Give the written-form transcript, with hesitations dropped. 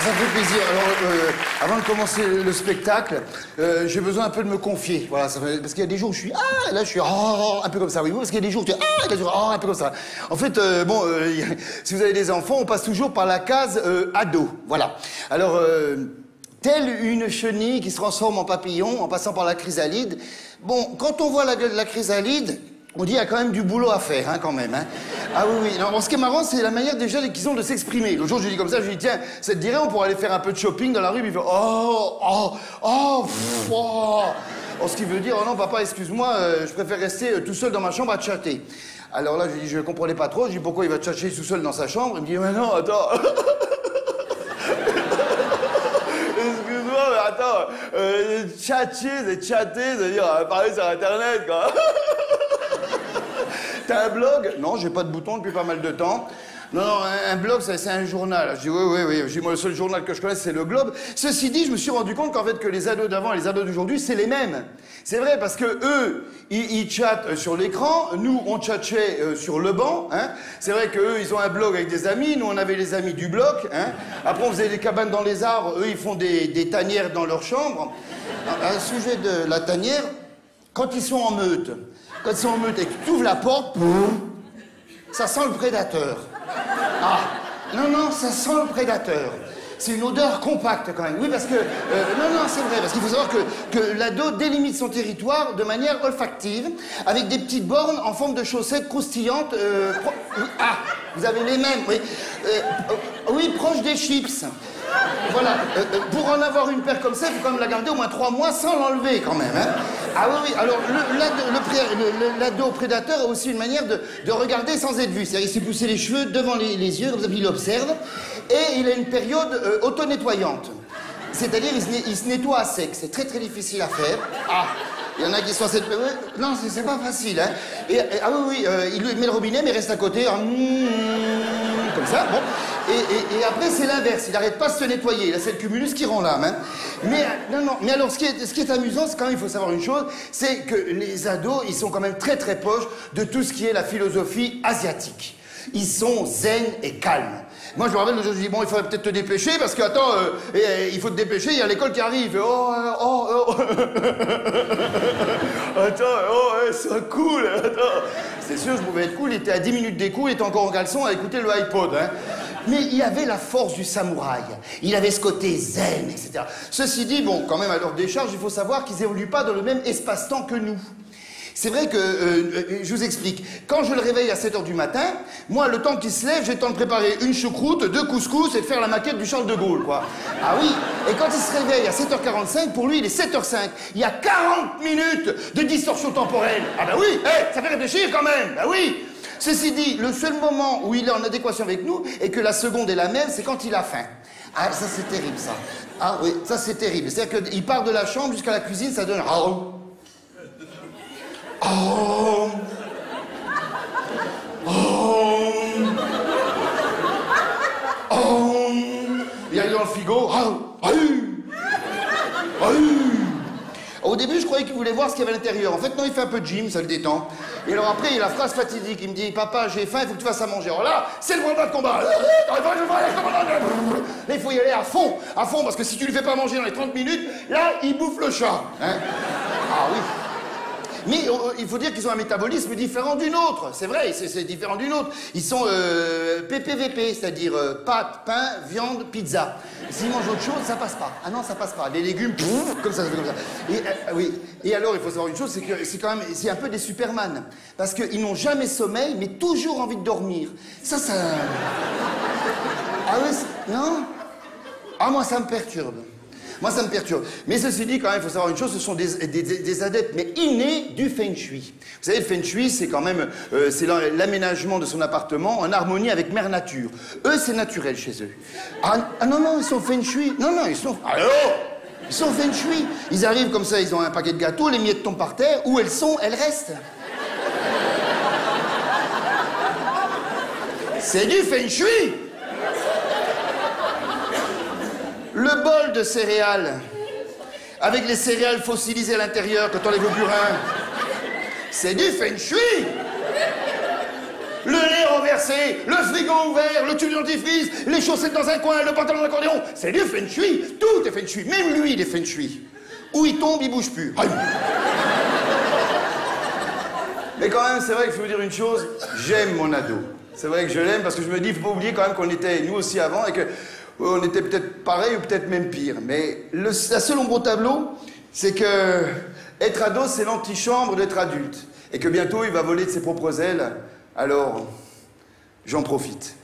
Ça fait plaisir. Alors, avant de commencer le spectacle, j'ai besoin un peu de me confier. Voilà, parce qu'il y a des jours où je suis ah, et là je suis un peu comme ça. Oui, parce qu'il y a des jours où je suis ah, et là je suis un peu comme ça. En fait, si vous avez des enfants, on passe toujours par la case ado. Voilà. Alors, telle une chenille qui se transforme en papillon en passant par la chrysalide. Bon, quand on voit la chrysalide, on dit qu'il y a quand même du boulot à faire, hein, quand même. Hein. Ah oui, oui. Non, ce qui est marrant, c'est la manière déjà qu'ils ont de s'exprimer. Le jour, je lui dis comme ça, je lui dis, tiens, ça te dirait, on pourrait aller faire un peu de shopping dans la rue, puis il fait, ce qui veut dire, oh non, papa, excuse-moi, je préfère rester tout seul dans ma chambre à tchatter. Alors là, je lui dis, je ne comprenais pas trop, je lui dis, pourquoi il va tchatter tout seul dans sa chambre? Il me dit, mais non, attends. Excuse-moi, mais attends, tchatcher, c'est chatter, c'est-à-dire parler sur Internet, quoi. T'as un blog? Non, j'ai pas de bouton depuis pas mal de temps. Non, un blog, c'est un journal. Je dis, oui. Je dis, moi, le seul journal que je connais, c'est le Globe. Ceci dit, je me suis rendu compte qu'en fait, que les ados d'avant et les ados d'aujourd'hui, c'est les mêmes. C'est vrai, parce que eux, ils chattent sur l'écran. Nous, on tchatchait sur le banc. Hein. C'est vrai qu'eux, ils ont un blog avec des amis. Nous, on avait les amis du bloc. Hein. Après, on faisait des cabanes dans les arbres. Eux, ils font des tanières dans leur chambre. À un sujet de la tanière, quand ils sont en meute, et que tu ouvres la porte, ça sent le prédateur. Ah, non, ça sent le prédateur. C'est une odeur compacte quand même. Oui, parce que... non, c'est vrai, parce qu'il faut savoir que l'ado délimite son territoire de manière olfactive, avec des petites bornes en forme de chaussettes croustillantes. Vous avez les mêmes, oui. Oui, proche des chips. Voilà, pour en avoir une paire comme ça, il faut quand même la garder au moins 3 mois sans l'enlever quand même. Hein. Ah oui, alors l'ado prédateur a aussi une manière de regarder sans être vu. C'est-à-dire qu'il s'est poussé les cheveux devant les yeux, comme ça, puis il observe, et il a une période auto-nettoyante. C'est-à-dire il se nettoie à sec, c'est très très difficile à faire. Ah, il y en a qui sont à cette... Non, c'est pas facile, hein. Il met le robinet, mais il reste à côté, comme ça, bon. Et après, c'est l'inverse. Il n'arrête pas de se nettoyer. Là, c'est le cumulus qui rend l'âme. Hein. Mais alors, ce qui est amusant, c'est quand même, il faut savoir une chose, c'est que les ados, ils sont quand même très très proches de tout ce qui est la philosophie asiatique. Ils sont zen et calmes. Moi, je me rappelle, le jour, je dis, bon, il faudrait peut-être te dépêcher, parce que, attends, il faut te dépêcher, il y a l'école qui arrive. Attends, c'est cool, attends. C'est sûr, je pouvais être cool, il était à 10 minutes des cours, il était encore en caleçon à écouter le iPod, hein. Mais il avait la force du samouraï, il avait ce côté zen, etc. Ceci dit, bon, quand même, à leur décharge, il faut savoir qu'ils évoluent pas dans le même espace-temps que nous. C'est vrai que, je vous explique, quand je le réveille à 7h du matin, moi, le temps qu'il se lève, j'ai le temps de préparer une choucroute, 2 couscous et de faire la maquette du Charles de Gaulle, quoi. Ah oui, et quand il se réveille à 7h45, pour lui, il est 7h05. Il y a 40 minutes de distorsion temporelle. Ah bah oui, ça fait réfléchir quand même, bah oui. Ceci dit, le seul moment où il est en adéquation avec nous et que la seconde est la même, c'est quand il a faim. Ah, ça c'est terrible, ça. Ah oui, ça c'est terrible. C'est-à-dire qu'il part de la chambre jusqu'à la cuisine, ça donne... Il arrive dans le frigo. Au début, je croyais qu'il voulait voir ce qu'il y avait à l'intérieur. En fait, non, il fait un peu de gym, ça le détend. Et alors après, il a la phrase fatidique. Il me dit, papa, j'ai faim, il faut que tu fasses à manger. Alors là, c'est le moment de combat. Là, il faut y aller à fond, parce que si tu lui fais pas manger dans les 30 minutes, là, il bouffe le chat. Hein. Ah oui. Mais il faut dire qu'ils ont un métabolisme différent du nôtre. C'est vrai, c'est différent du nôtre. Ils sont PPVP, c'est-à-dire pâtes, pain, viande, pizza. S'ils mangent autre chose, ça passe pas. Ah non, ça passe pas. Les légumes, comme ça fait comme ça. Et, oui. Et alors, il faut savoir une chose, c'est que c'est un peu des Superman. Parce qu'ils n'ont jamais sommeil, mais toujours envie de dormir. Ça... Ah oui, non? Ah, moi, ça me perturbe. Mais ceci dit, quand même, il faut savoir une chose, ce sont des adeptes, mais innés du feng shui. Vous savez, le feng shui, c'est quand même c'est l'aménagement de son appartement en harmonie avec mère nature. Eux, c'est naturel chez eux. Ah non, ils sont feng shui. Non, ils sont... Allô? Ils sont feng shui. Ils arrivent comme ça, ils ont un paquet de gâteaux, les miettes tombent par terre. Où elles sont, elles restent. C'est du feng shui. Le bol de céréales, avec les céréales fossilisées à l'intérieur quand on les veut burin, c'est du feng shui. le nez renversé, le frigo ouvert, le tube dentifrice, les chaussettes dans un coin, le pantalon d'accordéon. C'est du feng shui. Tout est feng shui. Même lui, il est feng shui. Où il tombe, il bouge plus. Aïe. Mais quand même, c'est vrai qu'il faut vous dire une chose, j'aime mon ado. C'est vrai que je l'aime parce que je me dis, il faut pas oublier quand même qu'on était nous aussi avant et que on était peut-être pareil ou peut-être même pire. Mais la seule ombre au tableau, c'est que être ado, c'est l'antichambre d'être adulte. Et que bientôt, il va voler de ses propres ailes. Alors, j'en profite.